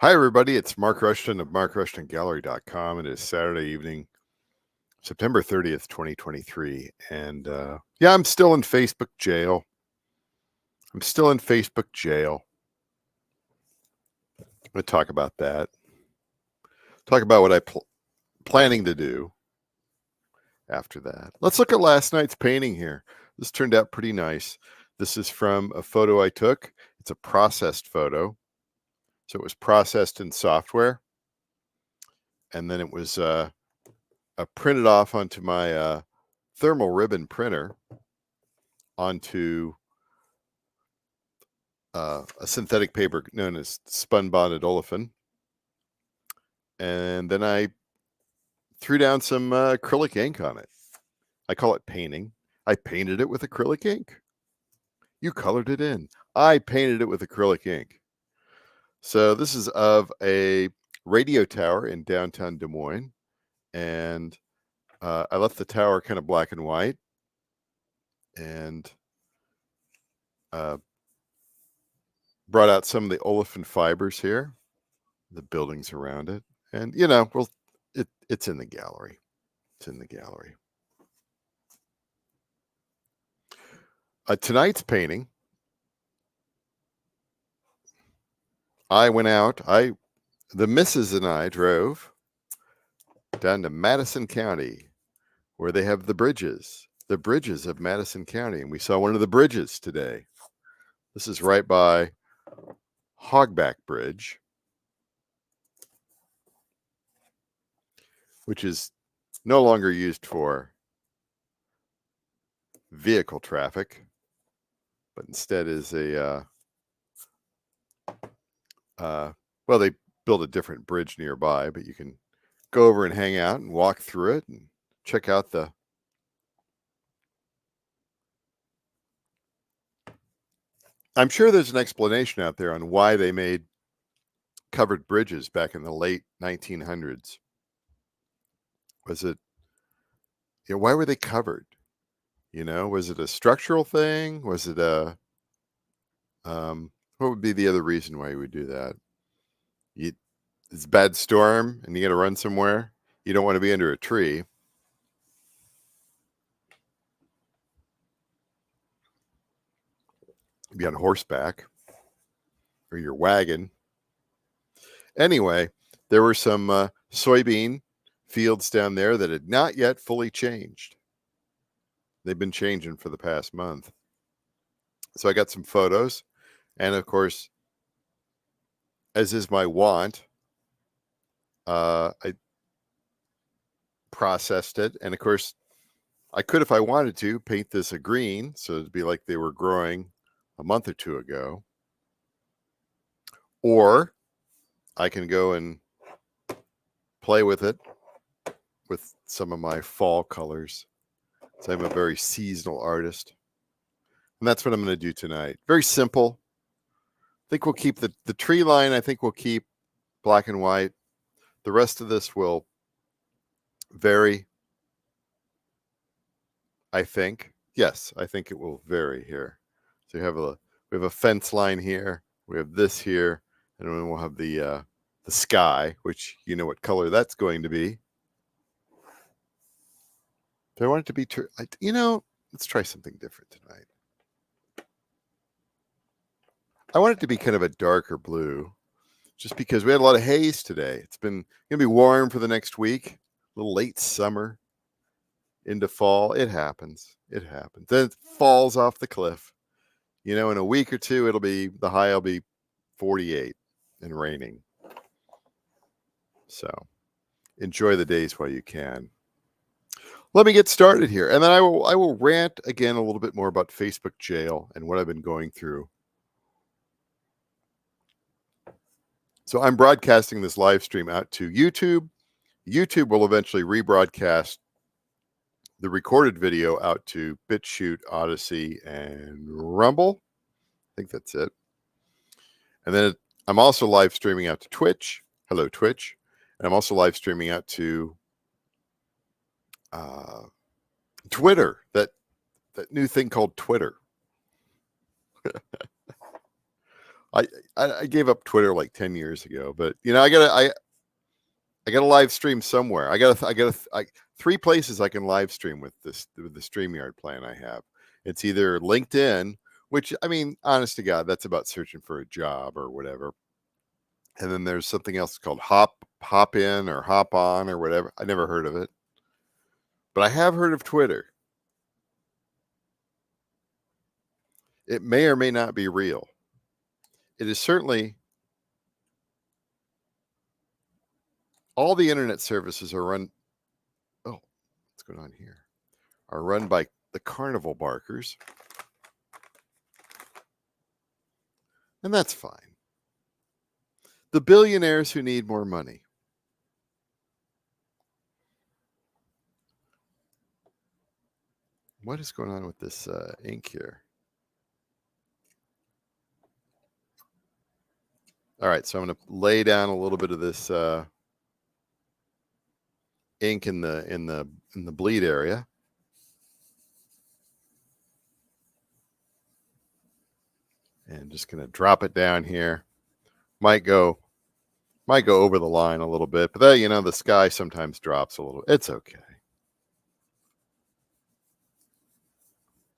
Hi, everybody. It's Mark Rushton of MarkRushtonGallery.com. It is Saturday evening, September 30th, 2023. And yeah, I'm still in Facebook jail. I'm going to talk about that. Talk about what I'm planning to do after that. Let's look at last night's painting here. This turned out pretty nice. This is from a photo I took. It's a processed photo. So it was processed in software. And then it was printed off onto my thermal ribbon printer onto a synthetic paper known as spun bonded olefin. And then I threw down some acrylic ink on it. I call it painting. I painted it with acrylic ink. You colored it in. I painted it with acrylic ink. So this is of a radio tower in downtown Des Moines. And I left the tower kind of black and white. And brought out some of the olefin fibers here, the buildings around it. And, well, it's in the gallery. It's in the gallery. Tonight's painting, I went out. The missus and I drove down to Madison County, where they have the bridges of Madison County. And we saw one of the bridges today. This is right by Hogback Bridge, which is no longer used for vehicle traffic, but instead is well, they built a different bridge nearby, but you can go over and hang out and walk through it and check out I'm sure there's an explanation out there on why they made covered bridges back in the late 1900s. Was it, why were they covered? Was it a structural thing? Was it what would be the other reason why you would do that? It's a bad storm and you got to run somewhere. You don't want to be under a tree. Be on horseback or your wagon. Anyway, there were some soybean fields down there that had not yet fully changed. They've been changing for the past month. So I got some photos. And of course, as is my wont, I processed it. And of course, I could, if I wanted to, paint this a green. So it'd be like they were growing a month or two ago. Or I can go and play with it with some of my fall colors. So I'm a very seasonal artist. And that's what I'm going to do tonight. Very simple. I think we'll keep the tree line. I think we'll keep black and white. The rest of this will vary. I think. Yes, I think it will vary here. So we have a fence line here. We have this here. And then we'll have the sky, which you know what color that's going to be. Do I want it to be let's try something different tonight. I want it to be kind of a darker blue, just because we had a lot of haze today. It's going to be warm for the next week, a little late summer into fall. It happens. Then it falls off the cliff. In a week or two, the high will be 48 and raining. So enjoy the days while you can. Let me get started here. And then I will rant again a little bit more about Facebook jail and what I've been going through. So I'm broadcasting this live stream out to YouTube. YouTube will eventually rebroadcast the recorded video out to BitChute, Odyssey, and Rumble. I think that's it. And then I'm also live streaming out to Twitch. Hello, Twitch. And I'm also live streaming out to Twitter, that new thing called Twitter. I gave up Twitter like 10 years ago, but I got to live stream somewhere. Three places I can live stream with the StreamYard plan I have. It's either LinkedIn, which, I mean, honest to God, that's about searching for a job or whatever. And then there's something else called Hop In or Hop On or whatever. I never heard of it, but I have heard of Twitter. It may or may not be real. It is certainly, all the internet services are run. Oh, what's going on here? Are run by the carnival barkers. And that's fine. The billionaires who need more money. What is going on with this ink here? All right, so I'm going to lay down a little bit of this ink in the bleed area. And just going to drop it down here. Might go over the line a little bit, but that, the sky sometimes drops a little. It's okay.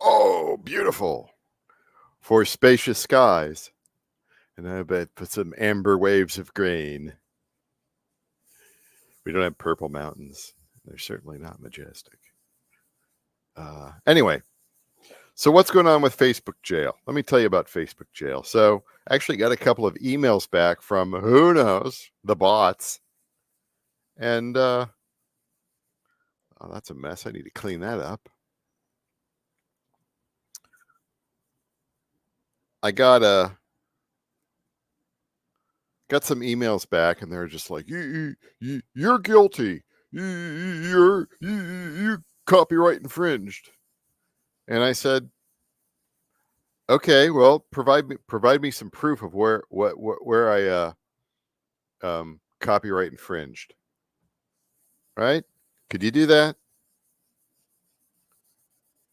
Oh, beautiful. For spacious skies. And I bet put some amber waves of grain. We don't have purple mountains. They're certainly not majestic. Anyway, so what's going on with Facebook jail? Let me tell you about Facebook jail. So I actually got a couple of emails back from, who knows, the bots. And oh, that's a mess. I need to clean that up. I got some emails back, and they're just like, you're guilty. You copyright infringed. And I said, okay, well, provide me some proof of where I copyright infringed. Right? Could you do that?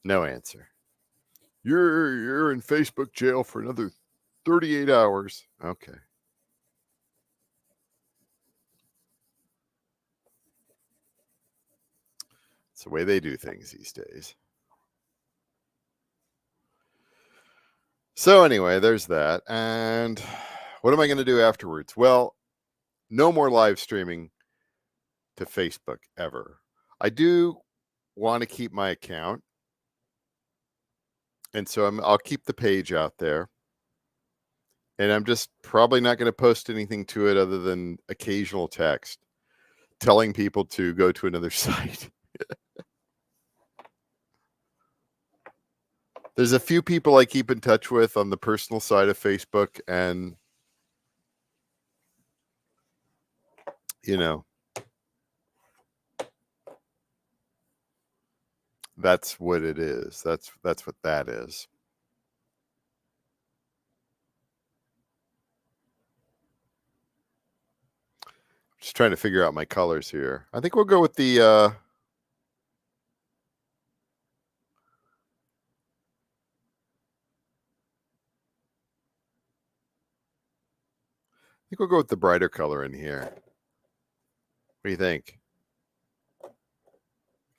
No answer. You're in Facebook jail for another 38 hours. Okay. It's the way they do things these days. So anyway, there's that. And what am I going to do afterwards? Well, no more live streaming to Facebook ever. I do want to keep my account. And so I'll keep the page out there. And I'm just probably not going to post anything to it other than occasional text telling people to go to another site. There's a few people I keep in touch with on the personal side of Facebook, and that's what it is. That's what that is. Just trying to figure out my colors here. I think we'll go with the I think we'll go with the brighter color in here. What do you think?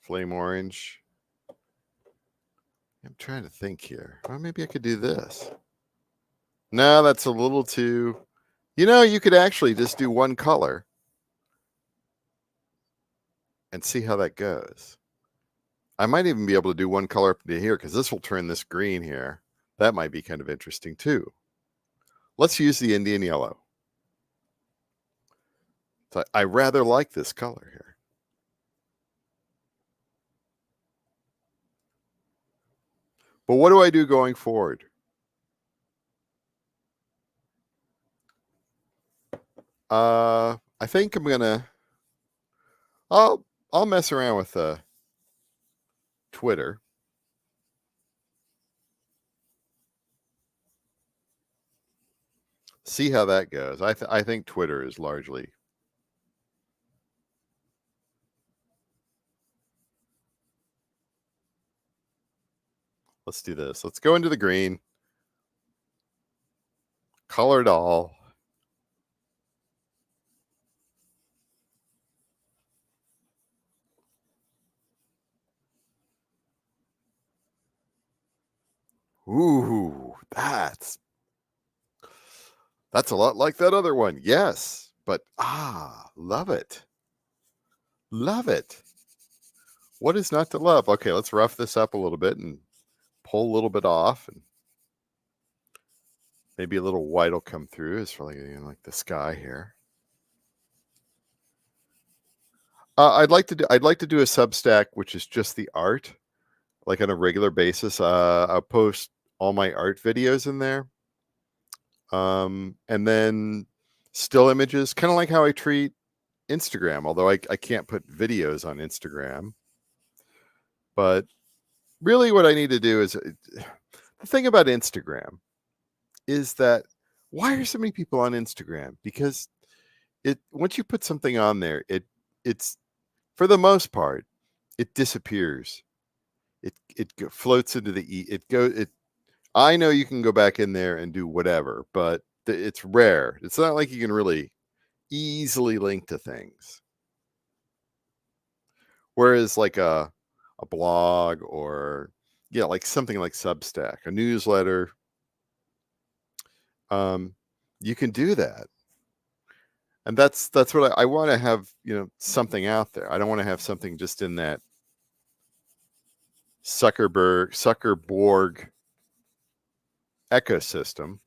Flame orange. I'm trying to think here. Well, maybe I could do this. No, that's a little too. You could actually just do one color and see how that goes. I might even be able to do one color up to here because this will turn this green here. That might be kind of interesting too. Let's use the Indian yellow. So I rather like this color here. But what do I do going forward? I think I'm gonna. I'll mess around with Twitter. See how that goes. I think Twitter is largely. Let's do this. Let's go into the green. Color doll. Ooh, that's a lot like that other one. Yes, but love it. Love it. What is not to love? Okay, let's rough this up a little bit and pull a little bit off, and maybe a little white will come through. It's really like the sky here. I'd like to do a Substack, which is just the art, like on a regular basis. I'll post all my art videos in there, and then still images, kind of like how I treat Instagram. Although I can't put videos on Instagram, but really, what I need to do is the thing about Instagram is that why are so many people on Instagram? Because once you put something on there, it's for the most part, it disappears. It floats into the it. I know you can go back in there and do whatever, but it's rare. It's not like you can really easily link to things. Whereas like a blog or like something like Substack, a newsletter, you can do that. And that's what I want to have, something out there. I don't want to have something just in that Zuckerberg ecosystem.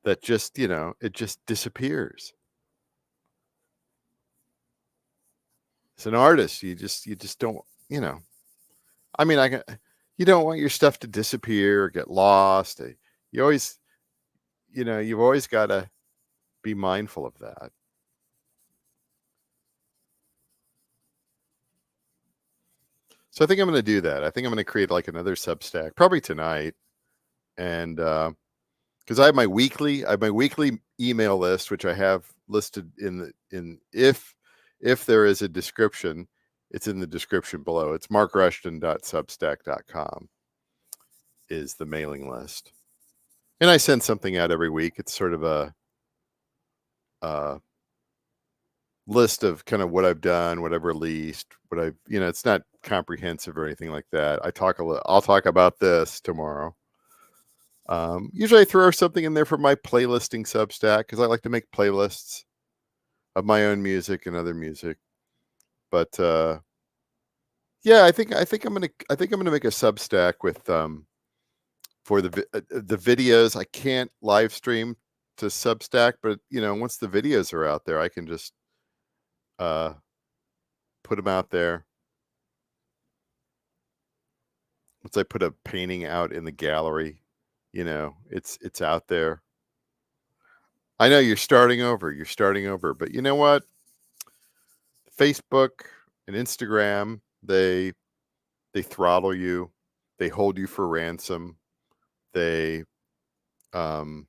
That just, it just disappears. As an artist, you just don't, I mean, you don't want your stuff to disappear or get lost. You always, you've always got to be mindful of that. So I think I'm going to do that. I think I'm going to create like another Substack probably tonight. And, because I have my weekly email list, which I have listed if there is a description, it's in the description below. It's markrushton.substack.com is the mailing list, and I send something out every week. It's sort of a list of kind of what I've done, what I've released, what I've it's not comprehensive or anything like that. I'll talk about this tomorrow. Usually I throw something in there for my playlisting Substack because I like to make playlists of my own music and other music. But I think I'm gonna make a Substack with for the videos. I can't live stream to Substack, but once the videos are out there, I can just put them out there. Once I put a painting out in the gallery, it's out there. I know you're starting over, but you know what? Facebook and Instagram, they throttle you, they hold you for ransom. They what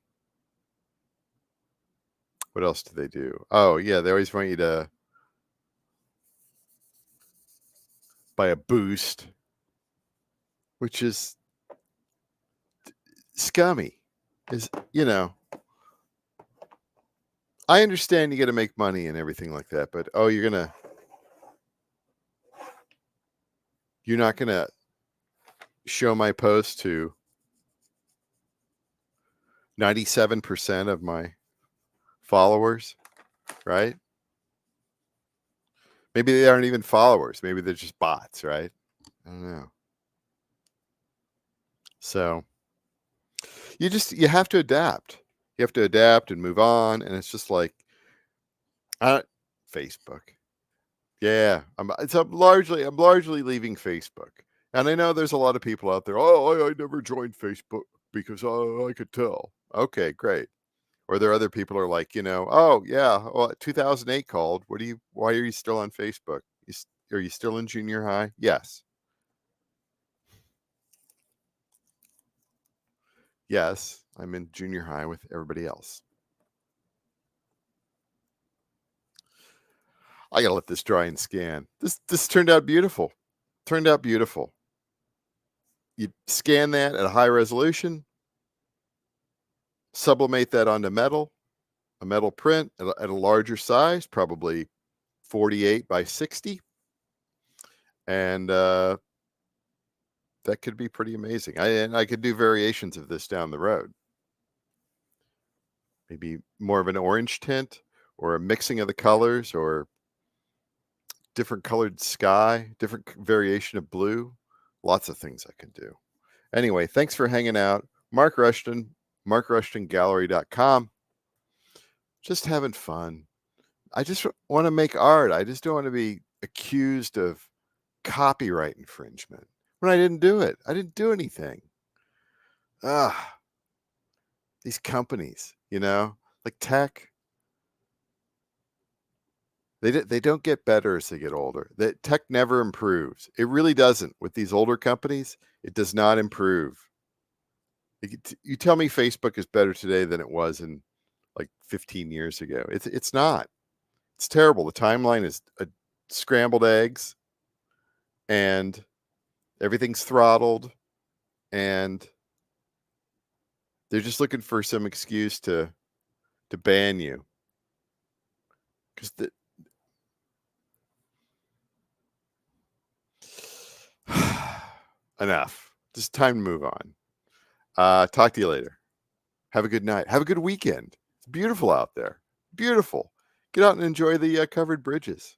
else do they do? Oh yeah, they always want you to buy a boost, which is scummy. I understand you got to make money and everything like that, but you're not gonna show my post to 97% of my followers, right? Maybe they aren't even followers. Maybe they're just bots, right? I don't know. So you have to adapt. You have to adapt and move on. And it's just like, Facebook. Yeah, I'm largely leaving Facebook. And I know there's a lot of people out there. Oh, I never joined Facebook because I could tell. Okay, great. Or there are other people who are like, oh yeah, well, 2008 called. Why are you still on Facebook? Are you still in junior high? Yes. Yes, I'm in junior high with everybody else. I gotta let this dry and scan. This turned out beautiful. You scan that at a high resolution, sublimate that onto metal, a metal print at a larger size, probably 48 by 60. And that could be pretty amazing. I could do variations of this down the road. Maybe more of an orange tint or a mixing of the colors or different colored sky, different variation of blue. Lots of things I can do. Anyway, thanks for hanging out. Mark Rushton, markrushtongallery.com. Just having fun. I just want to make art. I just don't want to be accused of copyright infringement when I didn't do it. I didn't do anything. These companies, like tech, they don't get better as they get older. That tech never improves. It really doesn't. With these older companies, it does not improve. You tell me Facebook is better today than it was in like 15 years ago. It's not. It's terrible. The timeline is scrambled eggs, and everything's throttled, and they're just looking for some excuse to ban you. Because enough. Just time to move on. Talk to you later. Have a good night. Have a good weekend. It's beautiful out there. Beautiful. Get out and enjoy the covered bridges.